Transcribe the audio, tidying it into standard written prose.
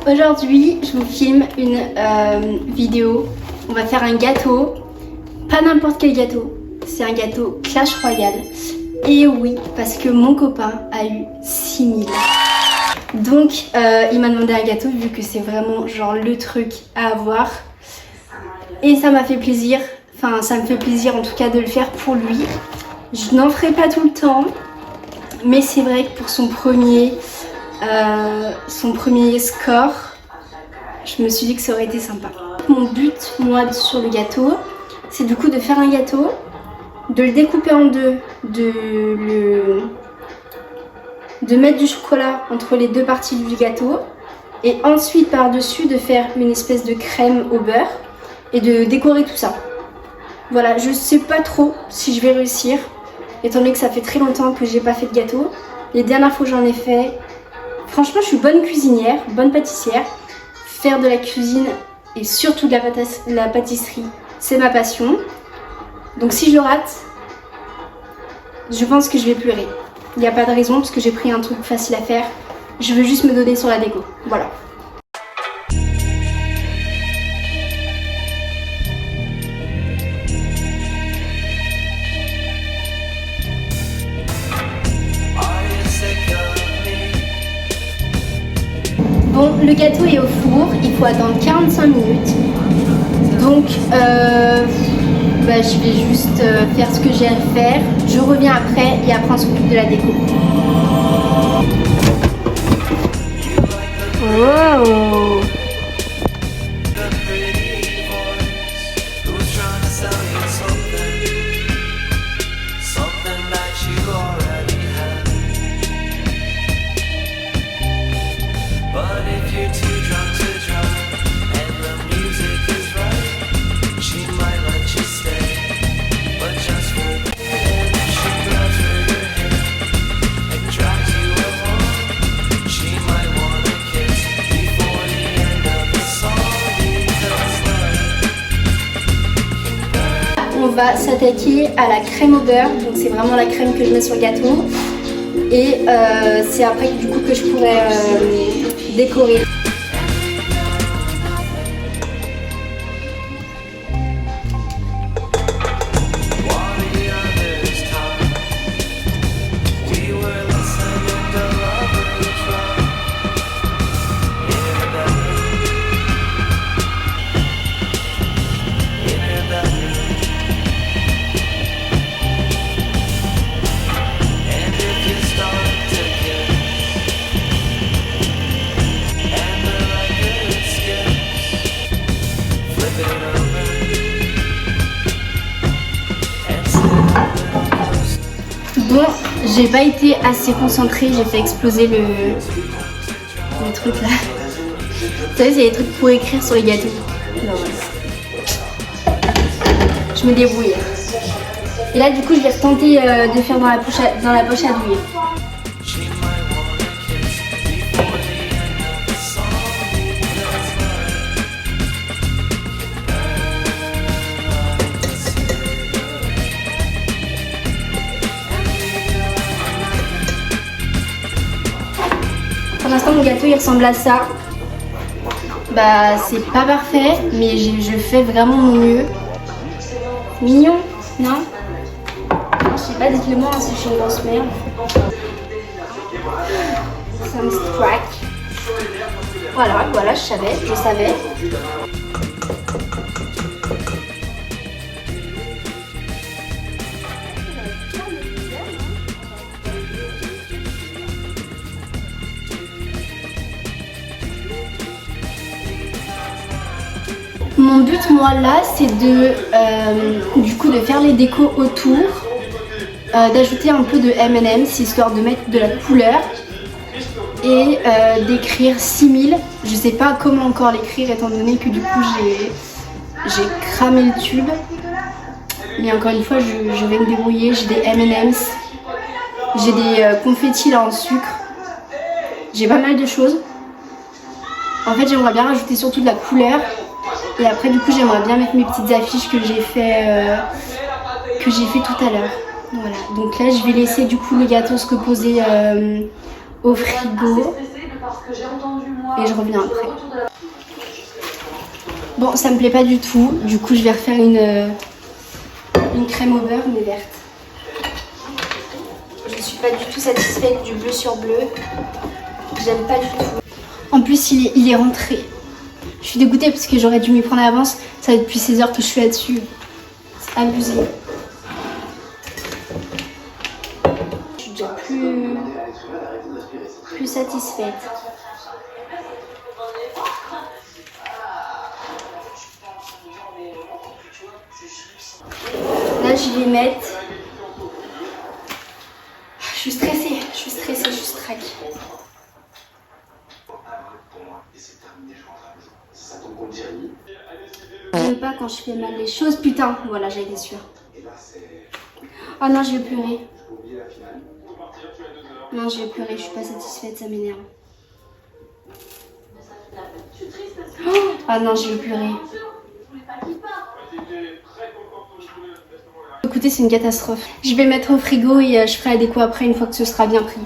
Aujourd'hui, je vous filme une vidéo. On va faire un gâteau. Pas n'importe quel gâteau. C'est un gâteau Clash Royale. Et oui, parce que mon copain a eu 6000. Donc, il m'a demandé un gâteau vu que c'est vraiment genre le truc à avoir. Et ça m'a fait plaisir. Enfin, ça me fait plaisir en tout cas de le faire pour lui. Je n'en ferai pas tout le temps. Mais c'est vrai que pour son premier score, je me suis dit que ça aurait été sympa. Mon but, moi, sur le gâteau, c'est du coup de faire un gâteau, de le découper en deux, de mettre du chocolat entre les deux parties du gâteau et ensuite par-dessus de faire une espèce de crème au beurre et de décorer tout ça. Voilà, je sais pas trop si je vais réussir, étant donné que ça fait très longtemps que j'ai pas fait de gâteau. Les dernières fois que j'en ai fait, franchement, je suis bonne cuisinière, bonne pâtissière. Faire de la cuisine et surtout de la pâtisserie, c'est ma passion. Donc si je rate, je pense que je vais pleurer. Il n'y a pas de raison parce que j'ai pris un truc facile à faire. Je veux juste me donner sur la déco. Voilà. Bon, le gâteau est au four, il faut attendre 45 minutes. Donc, je vais juste faire ce que j'ai à faire. Je reviens après et après on s'occupe de la déco. Oh. On va s'attaquer à la crème au beurre, donc c'est vraiment la crème que je mets sur le gâteau et c'est après du coup que je pourrais décorer. Bon, j'ai pas été assez concentrée, j'ai fait exploser le truc là. Vous savez, c'est des trucs pour écrire sur les gâteaux. Non, voilà. Je me débrouille. Et là, du coup, je vais retenter de faire dans la poche à douiller. Pour l'instant, mon gâteau il ressemble à ça. Bah, c'est pas parfait, mais je fais vraiment mon mieux. Mignon, non? Je sais pas, dites-le moi si je suis une grosse merde. Some strike. Voilà, je savais. Mon but, moi, là, c'est du coup de faire les décos autour, d'ajouter un peu de M&M's histoire de mettre de la couleur et d'écrire 6000. Je sais pas comment encore l'écrire étant donné que du coup j'ai cramé le tube. Mais encore une fois, je vais me débrouiller. J'ai des M&M's, j'ai des confettis là en sucre, j'ai pas mal de choses. En fait, j'aimerais bien rajouter surtout de la couleur. Et après, du coup, j'aimerais bien mettre mes petites affiches que j'ai fait tout à l'heure. Voilà. Donc là, je vais laisser du coup le gâteau se reposer au frigo. et je reviens après. Bon, ça me plaît pas du tout. Du coup, je vais refaire une crème au beurre, mais verte. Je suis pas du tout satisfaite du bleu sur bleu. J'aime pas du tout. En plus, il est rentré. Je suis dégoûtée parce que j'aurais dû m'y prendre à l'avance. Ça fait depuis 16 heures que je suis là-dessus. C'est abusé. Je suis déjà plus satisfaite. Là, je vais mettre. Je suis stressée, je straque. Je veux pas quand je fais mal les choses. Putain, voilà, j'ai été sûre. Oh non, je vais pleurer. Non, je vais pleurer, je suis pas satisfaite, ça m'énerve. Ah non, je vais pleurer. Écoutez, c'est une catastrophe. Je vais mettre au frigo et je ferai la déco après une fois que ce sera bien pris.